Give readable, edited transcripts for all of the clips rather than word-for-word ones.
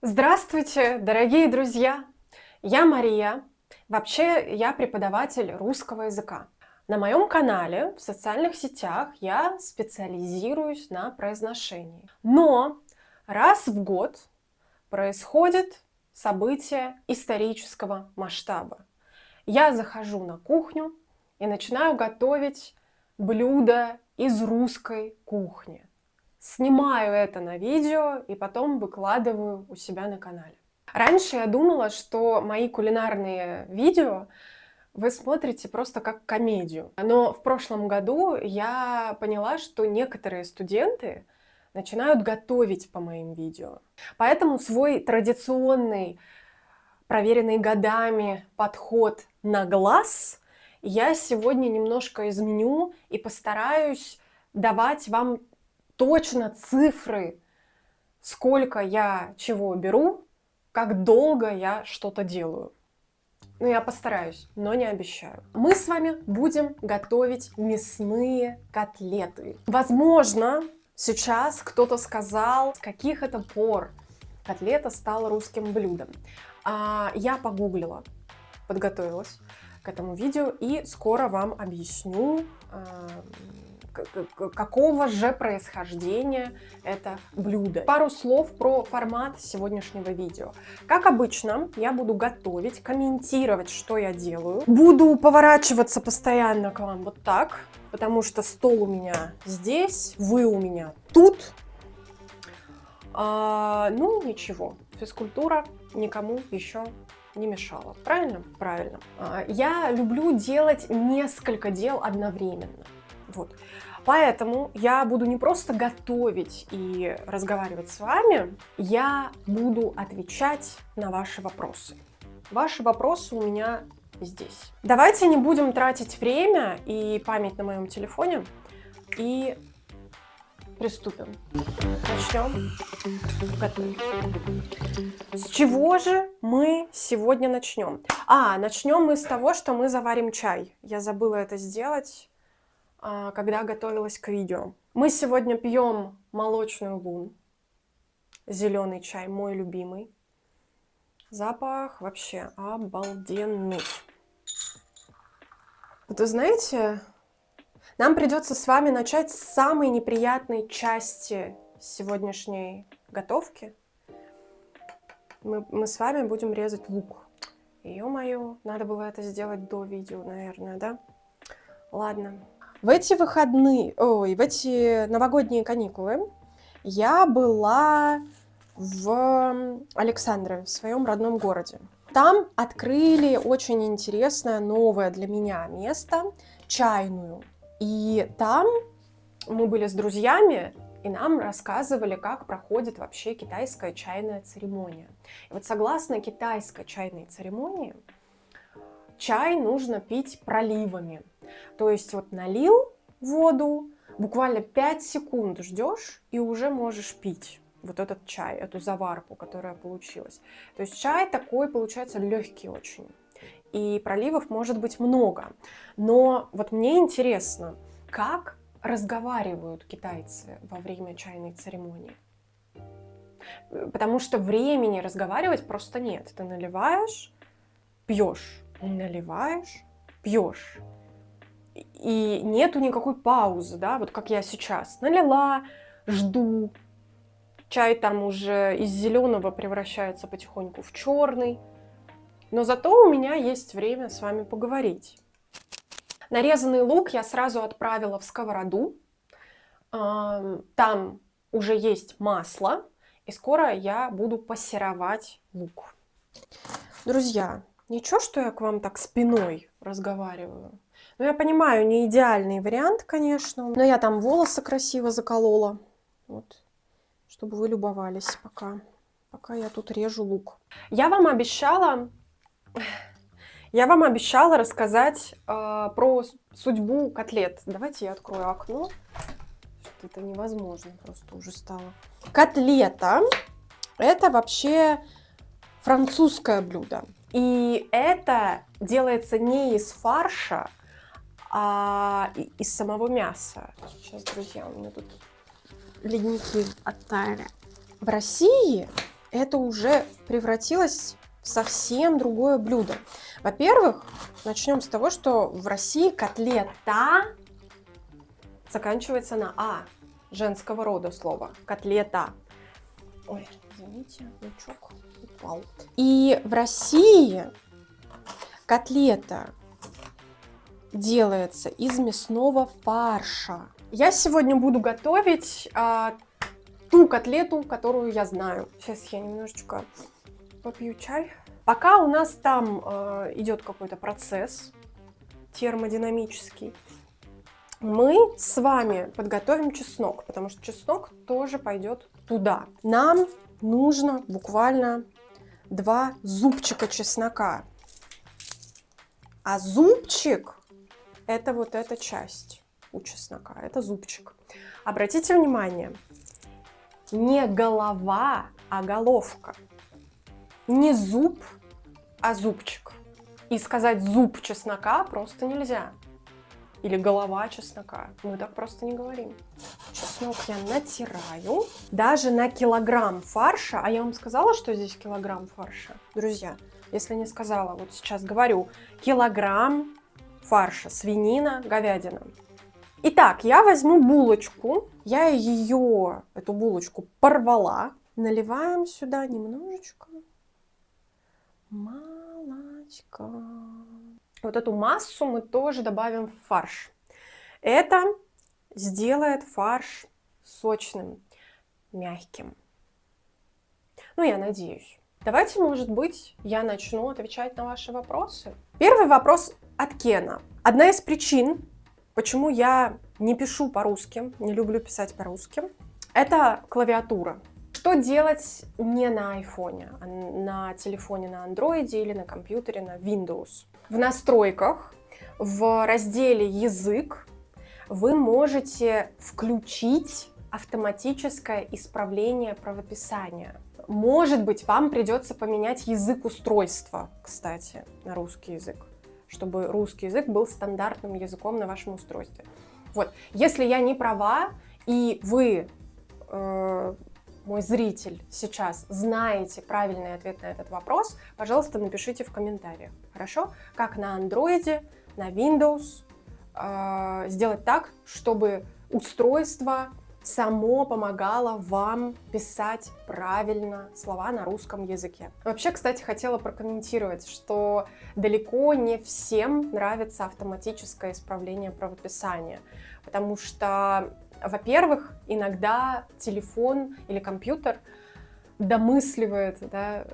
Здравствуйте, дорогие друзья! Я Мария. Вообще, я преподаватель русского языка. На моем канале в социальных сетях я специализируюсь на произношении. Но раз в год происходит событие исторического масштаба. Я захожу на кухню и начинаю готовить блюда из русской кухни. Снимаю это на видео и потом выкладываю у себя на канале. Раньше я думала, что мои кулинарные видео вы смотрите просто как комедию. Но в прошлом году я поняла, что некоторые студенты начинают готовить по моим видео. Поэтому свой традиционный, проверенный годами подход на глаз я сегодня немножко изменю и постараюсь давать вам точно цифры, сколько я чего беру, как долго я что-то делаю. Ну, я постараюсь, но не обещаю. Мы с вами будем готовить мясные котлеты. Возможно, сейчас кто-то сказал, с каких это пор котлета стала русским блюдом. Я погуглила, подготовилась к этому видео и скоро вам объясню, какого же происхождения это блюдо. Пару слов про формат сегодняшнего видео. Как обычно, я буду готовить, комментировать, что я делаю. Буду поворачиваться постоянно к вам вот так, потому что стол у меня здесь, вы у меня тут. Ну, ничего, физкультура никому еще не мешала. Правильно? Правильно. Я люблю делать несколько дел одновременно. Вот. Поэтому я буду не просто готовить и разговаривать с вами, я буду отвечать на ваши вопросы. Ваши вопросы у меня здесь. Давайте не будем тратить время и память на моем телефоне и приступим. Начнем готовить. С чего же мы сегодня начнем? Начнем мы с того, что мы заварим чай. Я забыла это сделать, когда готовилась к видео. Мы сегодня пьем молочную лун. Зеленый чай, мой любимый. Запах вообще обалденный. Вот вы знаете, нам придется с вами начать с самой неприятной части сегодняшней готовки. Мы с вами будем резать лук. Ё-моё, надо было это сделать до видео, наверное, да? Ладно. В эти новогодние каникулы я была в Александрове, в своем родном городе. Там открыли очень интересное, новое для меня место, чайную. И там мы были с друзьями, и нам рассказывали, как проходит вообще китайская чайная церемония. И вот согласно китайской чайной церемонии, чай нужно пить проливами. То есть вот налил воду, буквально 5 секунд ждешь и уже можешь пить вот этот чай, эту заварку, которая получилась. То есть чай такой получается легкий очень. И проливов может быть много. Но вот мне интересно, как разговаривают китайцы во время чайной церемонии. Потому что времени разговаривать просто нет. Ты наливаешь, пьешь, наливаешь, пьешь. И нету никакой паузы, да, вот как я сейчас. Налила, жду. Чай там уже из зеленого превращается потихоньку в черный. Но зато у меня есть время с вами поговорить. Нарезанный лук я сразу отправила в сковороду. Там уже есть масло. И скоро я буду пассеровать лук. Друзья, ничего, что я к вам так спиной разговариваю? Ну, я понимаю, не идеальный вариант, конечно, но я там волосы красиво заколола, вот, чтобы вы любовались пока я тут режу лук. Я вам обещала рассказать про судьбу котлет. Давайте я открою окно. Это невозможно просто уже стало. Котлета – это вообще французское блюдо. И это делается не из фарша, а из самого мяса. Сейчас, друзья, у меня тут ледники оттаяли. В России это уже превратилось в совсем другое блюдо. Во-первых, начнем с того, что в России котлета заканчивается на «а», женского рода слово. Котлета. Ой, извините, лучок упал. И в России котлета делается из мясного фарша. Я сегодня буду готовить ту котлету, которую я знаю. Сейчас я немножечко попью чай. Пока у нас там идет какой-то процесс термодинамический, мы с вами подготовим чеснок, потому что чеснок тоже пойдет туда. Нам нужно буквально 2 зубчика чеснока. А зубчик — это вот эта часть у чеснока, это зубчик. Обратите внимание, не голова, а головка. Не зуб, а зубчик. И сказать зуб чеснока просто нельзя. Или голова чеснока. Мы так просто не говорим. Чеснок я натираю. Даже на килограмм фарша, а я вам сказала, что здесь килограмм фарша? Друзья, если не сказала, вот сейчас говорю. Килограмм фарша, свинина, говядина. Итак, я возьму булочку. Я ее, эту булочку, порвала. Наливаем сюда немножечко молочка. Вот эту массу мы тоже добавим в фарш. Это сделает фарш сочным, мягким. Ну, я надеюсь. Давайте, может быть, я начну отвечать на ваши вопросы. Первый вопрос от Кена. Одна из причин, почему я не пишу по-русски, не люблю писать по-русски, это клавиатура. Что делать не на айфоне, а на телефоне на андроиде или на компьютере на Windows? В настройках, в разделе «Язык» вы можете включить автоматическое исправление правописания. Может быть, вам придется поменять язык устройства, кстати, на русский язык, чтобы русский язык был стандартным языком на вашем устройстве. Вот, если я не права, и вы, мой зритель, сейчас знаете правильный ответ на этот вопрос, пожалуйста, напишите в комментариях, хорошо? Как на андроиде, на Windows сделать так, чтобы устройство само помогало вам писать правильно слова на русском языке. Вообще, кстати, хотела прокомментировать, что далеко не всем нравится автоматическое исправление правописания, потому что, во-первых, иногда телефон или компьютер домысливает, да,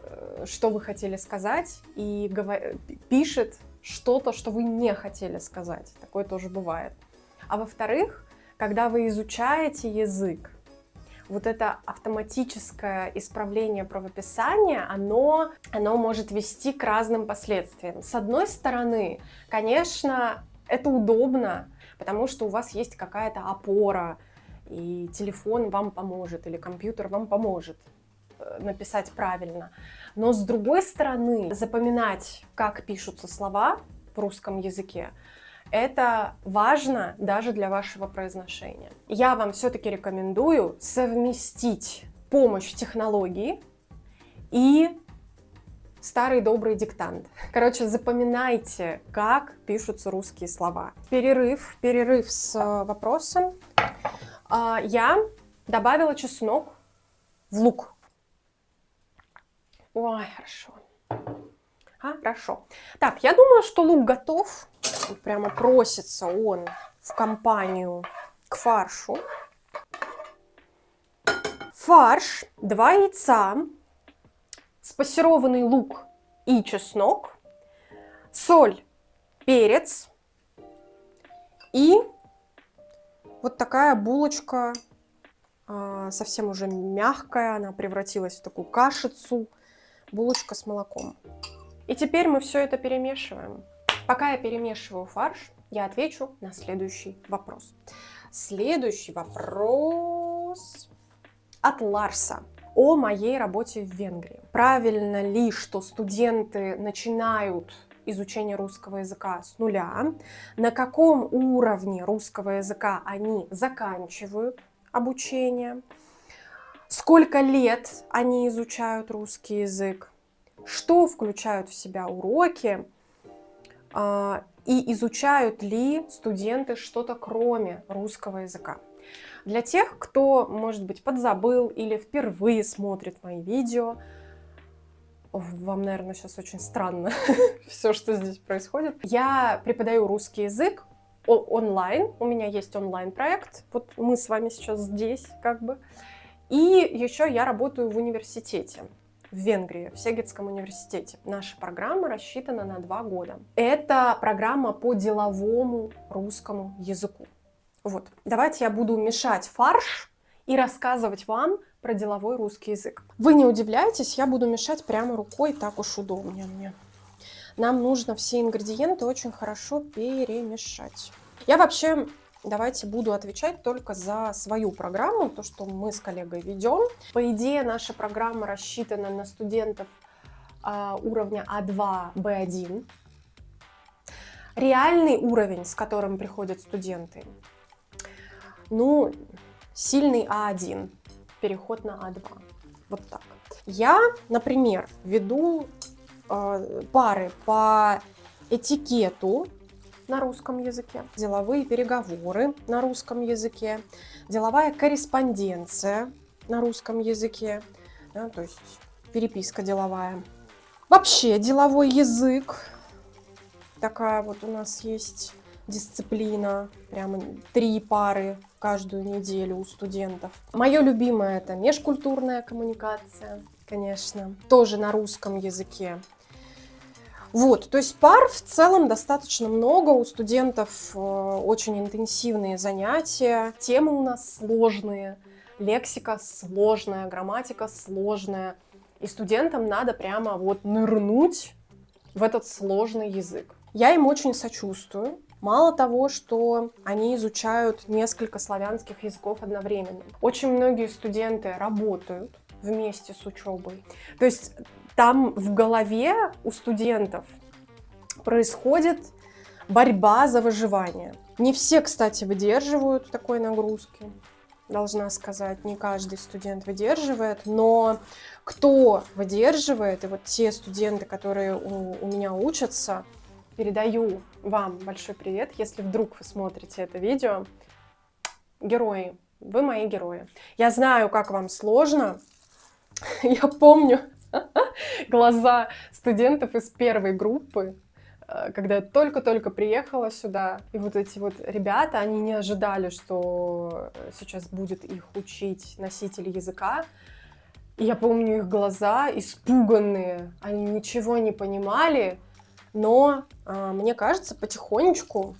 что вы хотели сказать, и пишет что-то, что вы не хотели сказать. Такое тоже бывает. А во-вторых, когда вы изучаете язык, вот это автоматическое исправление правописания, оно может вести к разным последствиям. С одной стороны, конечно, это удобно, потому что у вас есть какая-то опора, и телефон вам поможет, или компьютер вам поможет написать правильно. Но с другой стороны, запоминать, как пишутся слова в русском языке, это важно даже для вашего произношения. Я вам все-таки рекомендую совместить помощь технологии и старый добрый диктант. Короче, запоминайте, как пишутся русские слова. Перерыв с вопросом. Я добавила чеснок в лук. Ой, хорошо. Хорошо. Так, я думаю, что лук готов. Прямо просится он в компанию к фаршу. Фарш, 2 яйца, спассерованный лук и чеснок, соль, перец и вот такая булочка, совсем уже мягкая, она превратилась в такую кашицу, булочка с молоком. И теперь мы все это перемешиваем. Пока я перемешиваю фарш, я отвечу на следующий вопрос. Следующий вопрос от Ларса о моей работе в Венгрии. Правильно ли, что студенты начинают изучение русского языка с нуля? На каком уровне русского языка они заканчивают обучение? сколько лет они изучают русский язык, что включают в себя уроки, и изучают ли студенты что-то кроме русского языка. Для тех, кто, может быть, подзабыл или впервые смотрит мои видео, вам, наверное, сейчас очень странно все, что здесь происходит. Я преподаю русский язык онлайн, у меня есть онлайн-проект, вот мы с вами сейчас здесь как бы. И еще я работаю в университете. В Венгрии, в Сегедском университете. Наша программа рассчитана на 2 года. Это программа по деловому русскому языку. Вот, давайте я буду мешать фарш и рассказывать вам про деловой русский язык. Вы не удивляйтесь, я буду мешать прямо рукой, так уж удобнее мне. Нам нужно все ингредиенты очень хорошо перемешать. Я вообще... Давайте буду отвечать только за свою программу, то, что мы с коллегой ведем. По идее, наша программа рассчитана на студентов уровня А2, Б1. Реальный уровень, с которым приходят студенты, ну, сильный А1, переход на А2. Вот так. Я, например, веду пары по этикету на русском языке, деловые переговоры на русском языке, деловая корреспонденция на русском языке, да, то есть переписка деловая. Вообще деловой язык, такая вот у нас есть дисциплина, прямо 3 пары каждую неделю у студентов. Мое любимое — это межкультурная коммуникация, конечно, тоже на русском языке. Вот, то есть пар в целом достаточно много, у студентов очень интенсивные занятия, темы у нас сложные, лексика сложная, грамматика сложная, и студентам надо прямо вот нырнуть в этот сложный язык. Я им очень сочувствую. Мало того, что они изучают несколько славянских языков одновременно. Очень многие студенты работают вместе с учебой. То есть там в голове у студентов происходит борьба за выживание. Не все, кстати, выдерживают такой нагрузки, должна сказать, не каждый студент выдерживает, но кто выдерживает, и вот те студенты, которые у меня учатся, передаю вам большой привет, если вдруг вы смотрите это видео. Герои, вы мои герои. Я знаю, как вам сложно, я помню глаза студентов из первой группы, когда я только-только приехала сюда, и вот эти вот ребята, они не ожидали, что сейчас будет их учить носитель языка. И я помню их глаза испуганные, они ничего не понимали, но мне кажется, потихонечку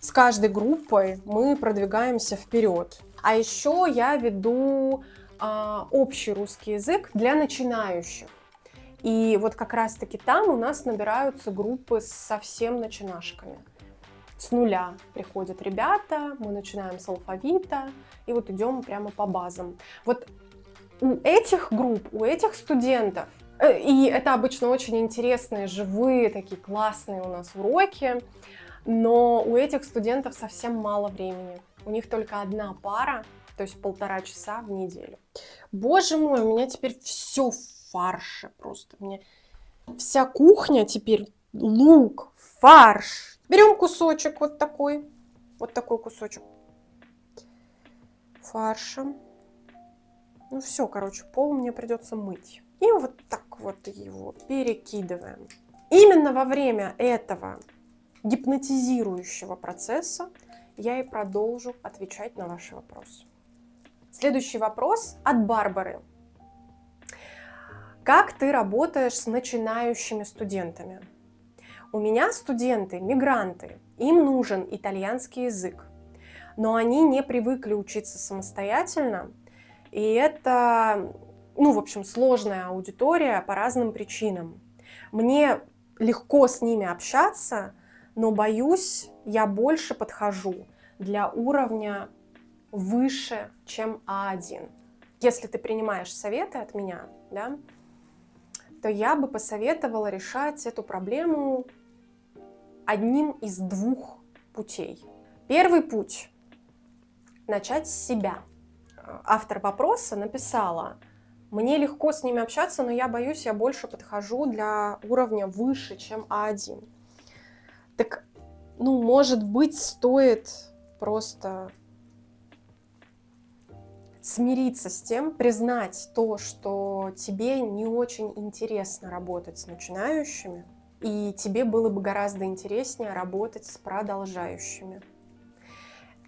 с каждой группой мы продвигаемся вперед. А еще я веду общий русский язык для начинающих. И вот как раз-таки там у нас набираются группы с совсем начинашками. С нуля приходят ребята, мы начинаем с алфавита, и вот идем прямо по базам. Вот у этих групп, у этих студентов, и это обычно очень интересные, живые, такие классные у нас уроки, но у этих студентов совсем мало времени. У них только 1 пара, то есть 1,5 часа в неделю. Боже мой, у меня теперь все в фарше просто. Мне вся кухня теперь лук, фарш. Берем кусочек вот такой кусочек фарша. Ну все, короче, пол мне придется мыть. И вот так вот его перекидываем. Именно во время этого гипнотизирующего процесса я и продолжу отвечать на ваши вопросы. Следующий вопрос от Барбары. Как ты работаешь с начинающими студентами? У меня студенты, мигранты, им нужен итальянский язык, но они не привыкли учиться самостоятельно, и это, в общем, сложная аудитория по разным причинам. Мне легко с ними общаться, но, боюсь, я больше подхожу для уровня выше, чем А1. Если ты принимаешь советы от меня, да, то я бы посоветовала решать эту проблему одним из 2 путей. Первый путь – начать с себя. автор вопроса написала: мне легко с ними общаться, но я боюсь, я больше подхожу для уровня выше, чем А1. Так, ну, может быть, стоит просто смириться с тем, признать то, что тебе не очень интересно работать с начинающими, и тебе было бы гораздо интереснее работать с продолжающими.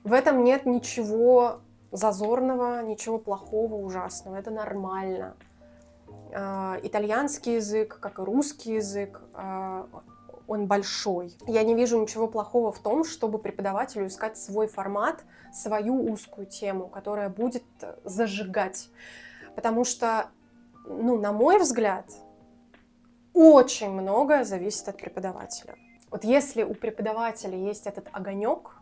В этом нет ничего зазорного, ничего плохого, ужасного. Это нормально. Итальянский язык, как и русский язык, он большой. Я не вижу ничего плохого в том, чтобы преподавателю искать свой формат, свою узкую тему, которая будет зажигать. Потому что, ну, на мой взгляд, очень многое зависит от преподавателя. Вот если у преподавателя есть этот огонек,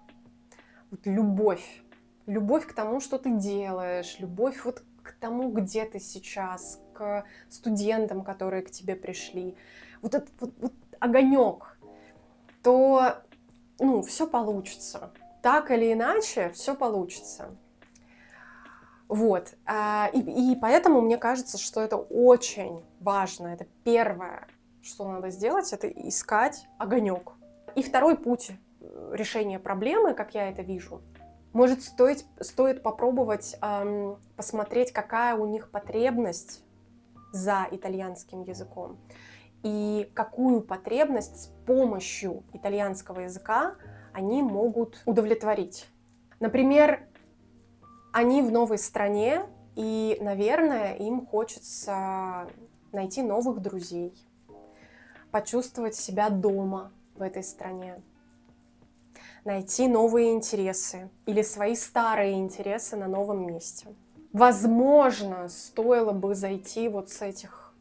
вот любовь к тому, что ты делаешь, любовь вот к тому, где ты сейчас, к студентам, которые к тебе пришли, вот этот вот огонек, то, ну, все получится. Так или иначе, все получится. Вот. И поэтому мне кажется, что это очень важно. Это первое, что надо сделать, это искать огонек. И второй путь решения проблемы, как я это вижу, может стоит попробовать посмотреть, какая у них потребность за итальянским языком и какую потребность с помощью итальянского языка они могут удовлетворить. Например, они в новой стране, и, наверное, им хочется найти новых друзей, почувствовать себя дома в этой стране, найти новые интересы или свои старые интересы на новом месте. Возможно, стоило бы зайти вот с этих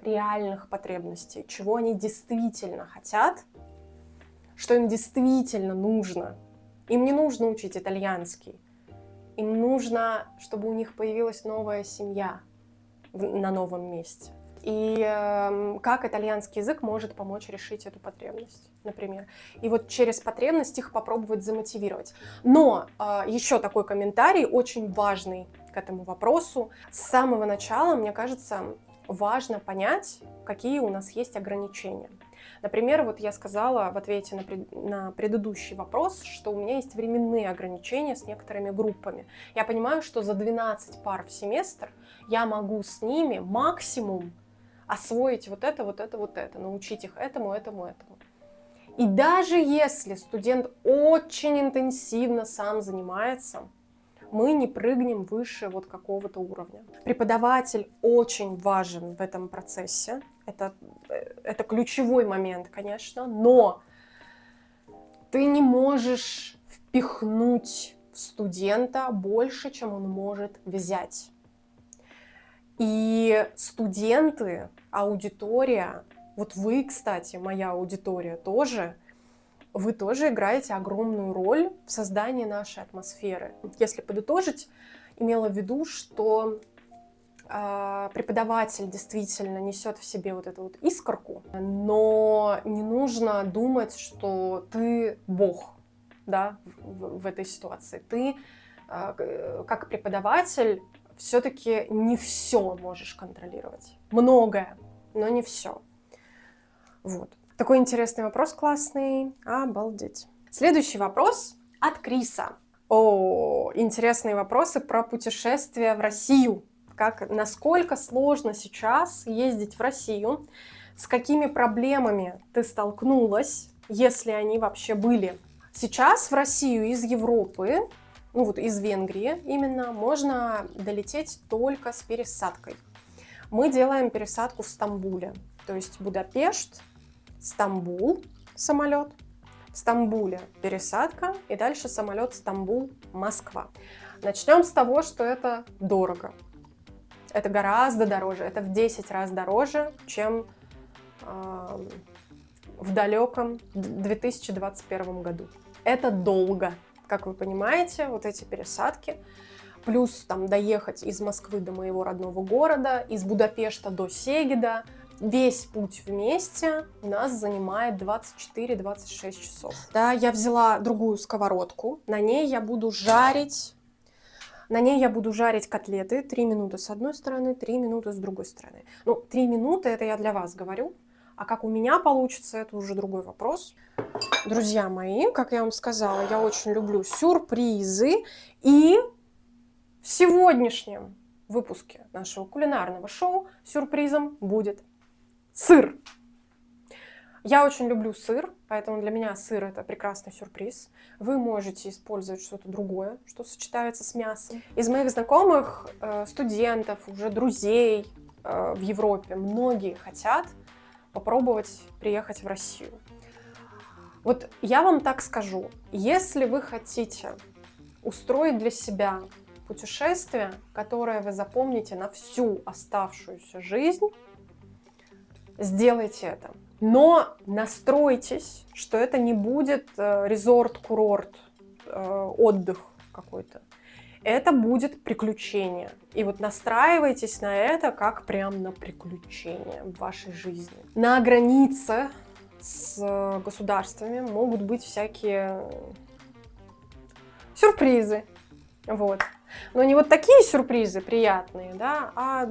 реальных потребностей, чего они действительно хотят, что им действительно нужно. Им не нужно учить итальянский, им нужно, чтобы у них появилась новая семья на новом месте. И как итальянский язык может помочь решить эту потребность, например. И вот через потребность их попробовать замотивировать. Но еще такой комментарий, очень важный к этому вопросу. С самого начала, мне кажется, важно понять, какие у нас есть ограничения. Например, вот я сказала в ответе на предыдущий вопрос, что у меня есть временные ограничения с некоторыми группами. Я понимаю, что за 12 пар в семестр я могу с ними максимум освоить вот это, научить их этому. И даже если студент очень интенсивно сам занимается, мы не прыгнем выше вот какого-то уровня. Преподаватель очень важен в этом процессе. Это ключевой момент, конечно, но ты не можешь впихнуть в студента больше, чем он может взять. И студенты, аудитория, вот вы, кстати, моя аудитория тоже, вы тоже играете огромную роль в создании нашей атмосферы. Если подытожить, имела в виду, что преподаватель действительно несет в себе вот эту вот искорку, но не нужно думать, что ты бог, да, в этой ситуации. Ты, как преподаватель, все-таки не все можешь контролировать. Многое, но не все. Вот. Такой интересный вопрос, классный. Обалдеть. Следующий вопрос от Криса. Интересные вопросы про путешествия в Россию. Насколько сложно сейчас ездить в Россию? С какими проблемами ты столкнулась, если они вообще были? Сейчас в Россию из Европы, ну вот из Венгрии именно, можно долететь только с пересадкой. Мы делаем пересадку в Стамбуле. То есть Будапешт, Стамбул, самолет, в Стамбуле пересадка и дальше самолет Стамбул-Москва. Начнем с того, что это дорого. Это гораздо дороже, это в 10 раз дороже, чем в далеком 2021 году. Это долго, как вы понимаете, вот эти пересадки. Плюс там доехать из Москвы до моего родного города, из Будапешта до Сегеда. Весь путь вместе у нас занимает 24-26 часов. Да, я взяла другую сковородку, на ней я буду жарить На ней я буду жарить котлеты 3 минуты с одной стороны, 3 минуты с другой стороны. Ну, 3 минуты это я для вас говорю, а как у меня получится, это уже другой вопрос. Друзья мои, как я вам сказала, я очень люблю сюрпризы. И в сегодняшнем выпуске нашего кулинарного шоу сюрпризом будет сыр. Я очень люблю сыр, поэтому для меня сыр это прекрасный сюрприз. Вы можете использовать что-то другое, что сочетается с мясом. Из моих знакомых, студентов, уже друзей в Европе, многие хотят попробовать приехать в Россию. Вот я вам так скажу, если вы хотите устроить для себя путешествие, которое вы запомните на всю оставшуюся жизнь, сделайте это. Но настройтесь, что это не будет резорт-курорт, отдых какой-то. Это будет приключение. И вот настраивайтесь на это как прям на приключение в вашей жизни. На границе с государствами могут быть всякие сюрпризы. Вот. Но не вот такие сюрпризы приятные, да, а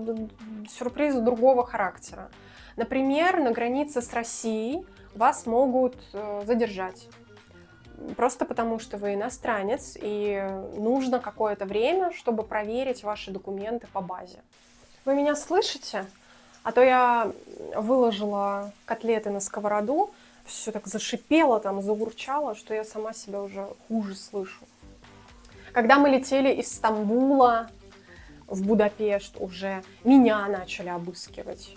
сюрпризы другого характера. Например, на границе с Россией вас могут задержать. Просто потому, что вы иностранец, и нужно какое-то время, чтобы проверить ваши документы по базе. Вы меня слышите? А то я выложила котлеты на сковороду, все так зашипело, там, заурчало, что я сама себя уже хуже слышу. Когда мы летели из Стамбула в Будапешт, уже меня начали обыскивать.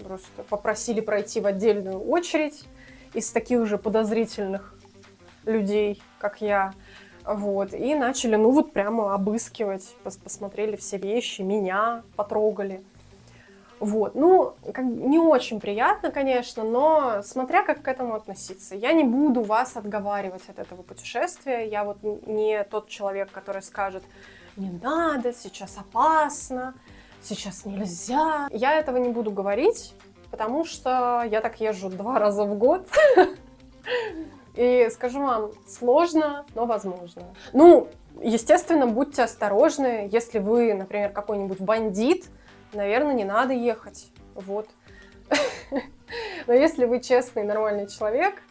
Просто попросили пройти в отдельную очередь из таких же подозрительных людей, как я. Вот. И начали, ну вот прямо обыскивать. Посмотрели все вещи, меня потрогали. Вот. Ну, не очень приятно, конечно, но смотря как к этому относиться. Я не буду вас отговаривать от этого путешествия. Я вот не тот человек, который скажет, не надо, сейчас опасно, сейчас нельзя. Я этого не буду говорить, потому что я так езжу 2 раза в год. И скажу вам, сложно, но возможно. Ну, естественно, будьте осторожны. Если вы, например, какой-нибудь бандит, наверное, не надо ехать. Вот. Но если вы честный, нормальный человек,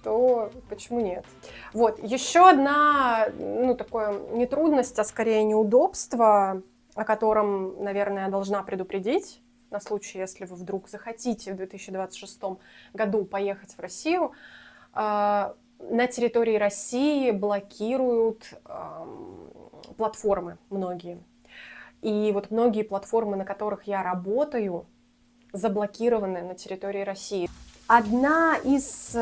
то почему нет? Вот. Еще одна, ну, такое не трудность, а скорее неудобство, о котором, наверное, я должна предупредить на случай, если вы вдруг захотите в 2026 году поехать в Россию. На территории России блокируют платформы многие. И вот многие платформы, на которых я работаю, заблокированы на территории России. Одна из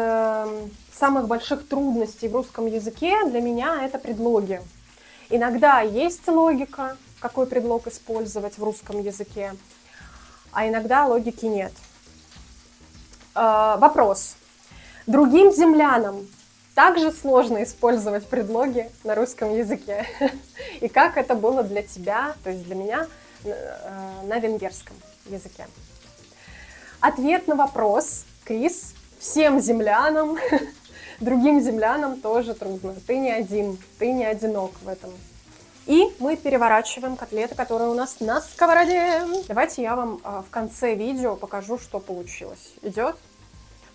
самых больших трудностей в русском языке для меня – это предлоги. Иногда есть логика, какой предлог использовать в русском языке, а иногда логики нет. Вопрос. Другим землянам также сложно использовать предлоги на русском языке. И как это было для тебя, то есть для меня, на венгерском языке? Ответ на вопрос, Крис, всем землянам, другим землянам тоже трудно. Ты не один, ты не одинок в этом. И мы переворачиваем котлеты, которые у нас на сковороде. Давайте я вам в конце видео покажу, что получилось. Идет?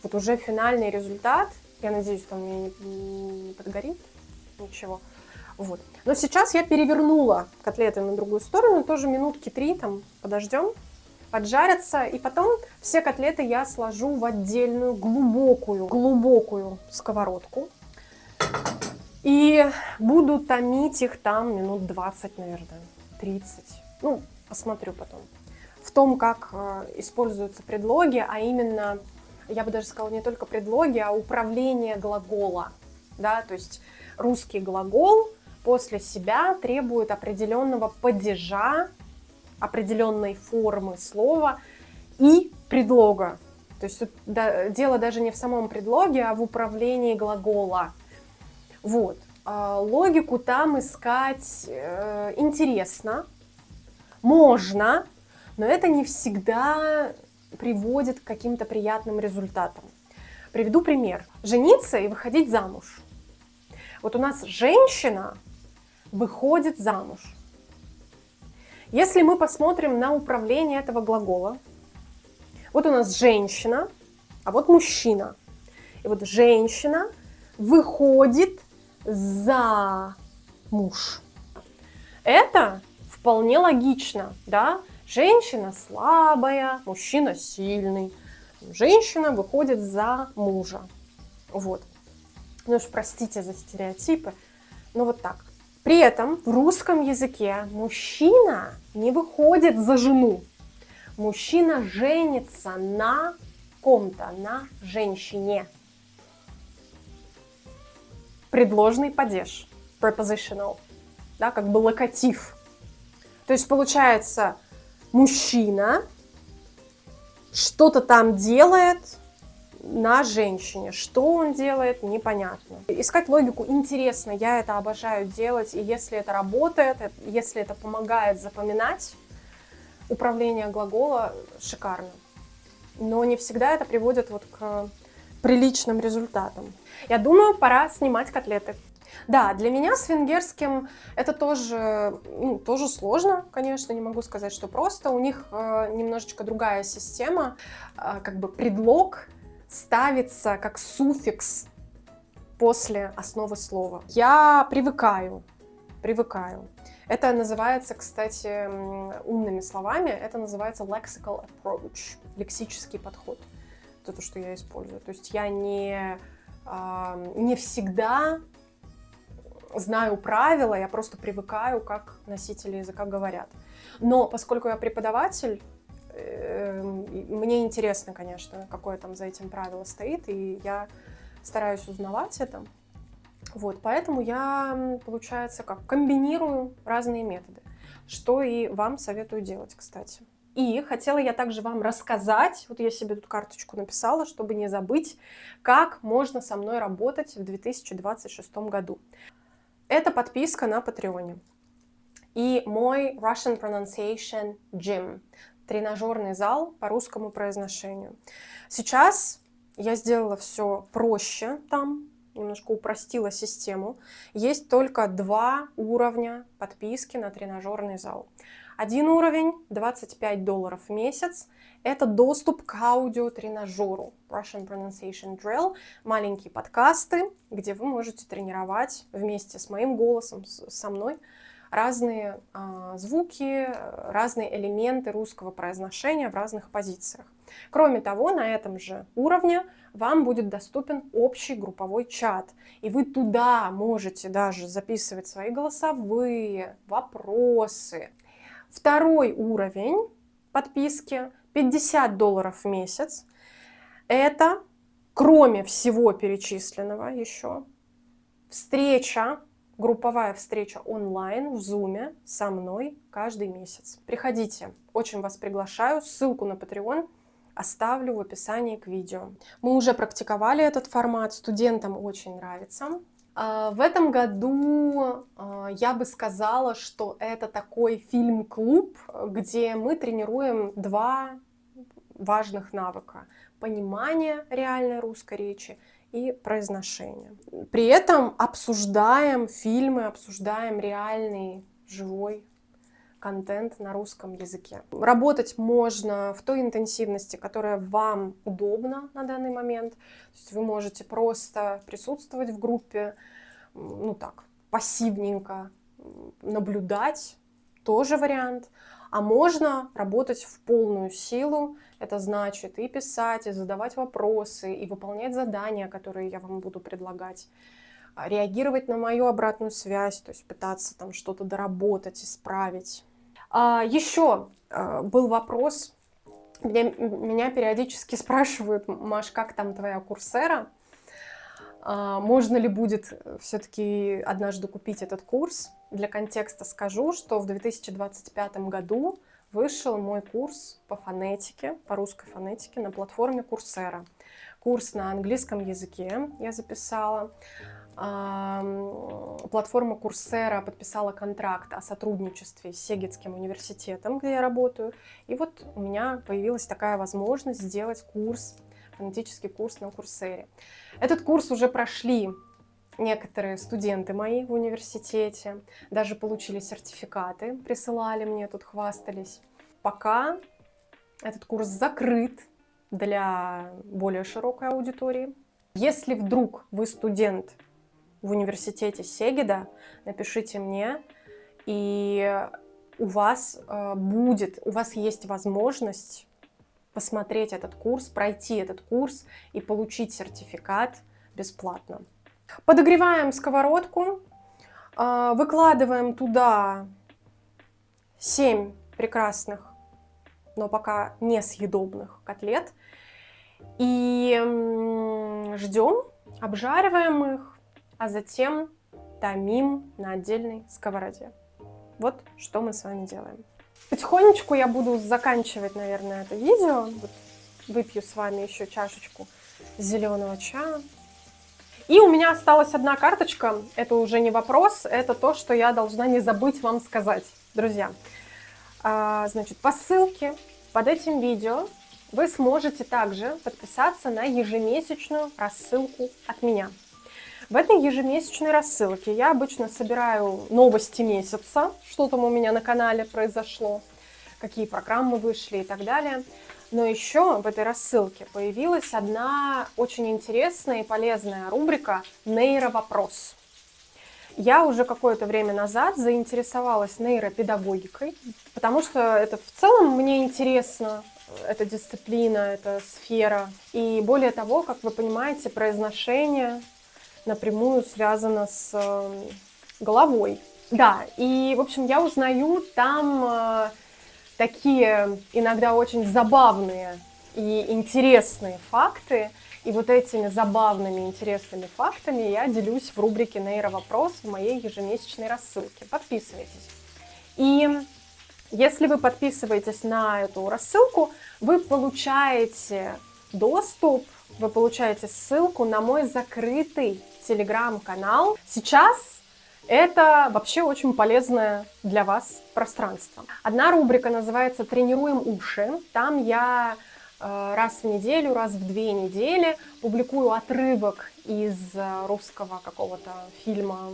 Вот уже финальный результат. Я надеюсь, там мне не подгорит ничего. Вот. Но сейчас я перевернула котлеты на другую сторону. Тоже минутки 3 там подождем. Поджарятся. И потом все котлеты я сложу в отдельную глубокую сковородку. И буду томить их там минут 20, наверное, 30. Ну, посмотрю потом. В том, как используются предлоги, а именно, я бы даже сказала, не только предлоги, а управление глагола. Да? То есть русский глагол после себя требует определенного падежа, определенной формы слова и предлога. То есть тут дело даже не в самом предлоге, а в управлении глагола. Вот. Логику там искать интересно, можно, но это не всегда приводит к каким-то приятным результатам. Приведу пример. Жениться и выходить замуж. Вот у нас женщина выходит замуж. Если мы посмотрим на управление этого глагола, вот у нас женщина, а вот мужчина. И вот женщина выходит замуж. Это вполне логично, да? Женщина слабая, мужчина сильный. Женщина выходит за мужа. Вот. Ну уж простите за стереотипы, но вот так. При этом в русском языке мужчина не выходит за жену. Мужчина женится на ком-то, на женщине. Предложный падеж, prepositional, да, как бы локатив. То есть получается, мужчина что-то там делает на женщине. Что он делает, непонятно. Искать логику интересно, я это обожаю делать, и если это работает, если это помогает запоминать, управление глагола шикарно. Но не всегда это приводит вот к приличным результатам. Я думаю, пора снимать котлеты. Да, для меня с венгерским это тоже сложно, конечно, не могу сказать, что просто. У них немножечко другая система, как бы предлог ставится как суффикс после основы слова. Я привыкаю. Это называется, кстати, умными словами, это называется lexical approach, лексический подход. Это то, что я использую. То есть я не всегда знаю правила, я просто привыкаю, как носители языка говорят. Но поскольку я преподаватель, мне интересно, конечно, какое там за этим правило стоит, и я стараюсь узнавать это. Вот, поэтому я, получается, как комбинирую разные методы, что и вам советую делать, кстати. И хотела я также вам рассказать, вот я себе тут карточку написала, чтобы не забыть, как можно со мной работать в 2026 году. Это подписка на Патреоне и мой Russian Pronunciation Gym, тренажерный зал по русскому произношению. Сейчас я сделала все проще там, немножко упростила систему. Есть только 2 уровня подписки на тренажерный зал. Один уровень $25 в месяц. Это доступ к аудиотренажеру Russian Pronunciation Drill, маленькие подкасты, где вы можете тренировать вместе с моим голосом, со мной, разные звуки, разные элементы русского произношения в разных позициях. Кроме того, на этом же уровне вам будет доступен общий групповой чат, и вы туда можете даже записывать свои голосовые, вопросы. Второй уровень подписки $50 в месяц. Это, кроме всего перечисленного еще, групповая встреча онлайн в Zoom со мной каждый месяц. Приходите, очень вас приглашаю. Ссылку на Patreon оставлю в описании к видео. Мы уже практиковали этот формат, студентам очень нравится. В этом году я бы сказала, что это такой фильм-клуб, где мы тренируем 2 важных навыка: понимание реальной русской речи и произношение. При этом обсуждаем фильмы, обсуждаем реальный живой контент на русском языке. Работать можно в той интенсивности, которая вам удобна на данный момент. То есть вы можете просто присутствовать в группе, пассивненько наблюдать, тоже вариант. А можно работать в полную силу, это значит и писать, и задавать вопросы, и выполнять задания, которые я вам буду предлагать, реагировать на мою обратную связь, то есть пытаться там что-то доработать, исправить. Еще был вопрос, меня периодически спрашивают: Маш, как там твоя Coursera? Можно ли будет все-таки однажды купить этот курс? Для контекста скажу, что в 2025 году вышел мой курс по фонетике, по русской фонетике на платформе Coursera. Курс на английском языке я записала. Платформа Coursera подписала контракт о сотрудничестве с Сегедским университетом, где я работаю. И вот у меня появилась такая возможность сделать фонетический курс на Coursera. Этот курс уже прошли некоторые студенты мои в университете даже получили сертификаты, присылали мне, тут хвастались. Пока этот курс закрыт для более широкой аудитории. Если вдруг вы студент в университете Сегеда, напишите мне, и у вас есть возможность посмотреть этот курс, пройти этот курс и получить сертификат бесплатно. Подогреваем сковородку, выкладываем туда 7 прекрасных, но пока несъедобных котлет и ждем, обжариваем их, а затем томим на отдельной сковороде. Вот что мы с вами делаем. Потихонечку я буду заканчивать, наверное, это видео. Вот выпью с вами еще чашечку зеленого чая. И у меня осталась одна карточка. Это уже не вопрос, это то, что я должна не забыть вам сказать. Друзья, значит, по ссылке под этим видео вы сможете также подписаться на ежемесячную рассылку от меня. В этой ежемесячной рассылке я обычно собираю новости месяца, что там у меня на канале произошло, какие программы вышли и так далее. Но еще в этой рассылке появилась одна очень интересная и полезная рубрика «Нейровопрос». Я уже какое-то время назад заинтересовалась нейропедагогикой, потому что это в целом мне интересно, эта дисциплина, эта сфера. И более того, как вы понимаете, произношение напрямую связано с головой. Да, и, в общем, я узнаю там такие иногда очень забавные и интересные факты. И вот этими забавными, интересными фактами я делюсь в рубрике «Нейровопрос» в моей ежемесячной рассылке. Подписывайтесь. И если вы подписываетесь на эту рассылку, вы получаете доступ, вы получаете ссылку на мой закрытый телеграм-канал. Сейчас это вообще очень полезное для вас пространство. Одна рубрика называется «Тренируем уши». Там я раз в неделю, раз в 2 недели публикую отрывок из русского какого-то фильма,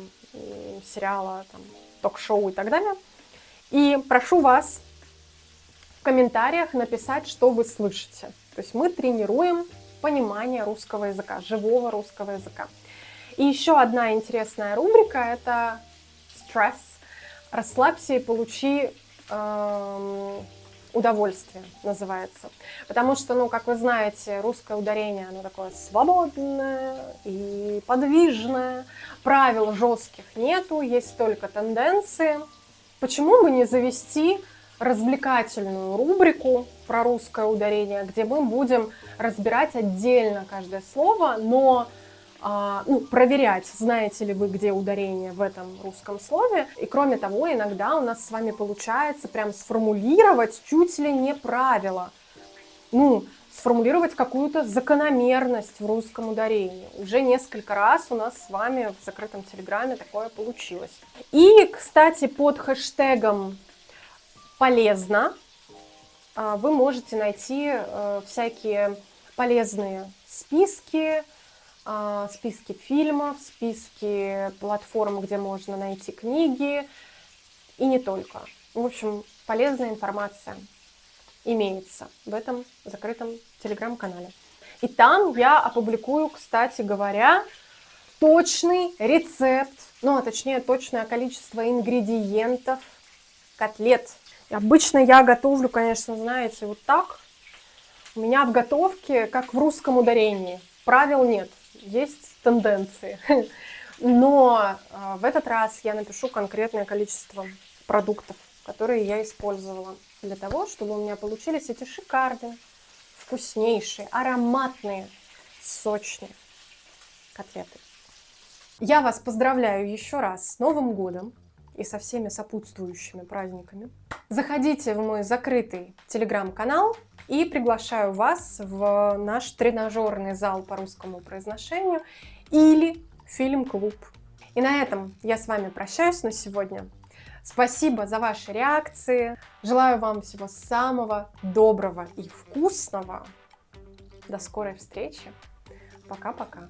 сериала, там, ток-шоу и так далее. И прошу вас в комментариях написать, что вы слышите. То есть мы тренируем понимание русского языка, живого русского языка. И еще одна интересная рубрика – это стресс. Расслабься и получи удовольствие, называется. Потому что, ну, как вы знаете, русское ударение, оно такое свободное и подвижное. Правил жестких нету, есть только тенденции. Почему бы не завести развлекательную рубрику про русское ударение, где мы будем разбирать отдельно каждое слово, но проверять, знаете ли вы, где ударение в этом русском слове. И кроме того, иногда у нас с вами получается прям сформулировать чуть ли не правило. Сформулировать какую-то закономерность в русском ударении. Уже несколько раз у нас с вами в закрытом телеграме такое получилось. И, кстати, под хэштегом «полезно» вы можете найти всякие полезные списки фильмов, списки платформ, где можно найти книги, и не только. В общем, полезная информация имеется в этом закрытом телеграм-канале. И там я опубликую, кстати говоря, точный рецепт, точнее, точное количество ингредиентов котлет. Обычно я готовлю, конечно, знаете, вот так. У меня в готовке, как в русском ударении, правил нет. Есть тенденции. Но в этот раз я напишу конкретное количество продуктов, которые я использовала для того, чтобы у меня получились эти шикарные, вкуснейшие, ароматные, сочные котлеты. Я вас поздравляю еще раз с Новым годом и со всеми сопутствующими праздниками. Заходите в мой закрытый телеграм-канал и приглашаю вас в наш тренажерный зал по русскому произношению или фильм-клуб. И на этом я с вами прощаюсь на сегодня. Спасибо за ваши реакции. Желаю вам всего самого доброго и вкусного. До скорой встречи. Пока-пока.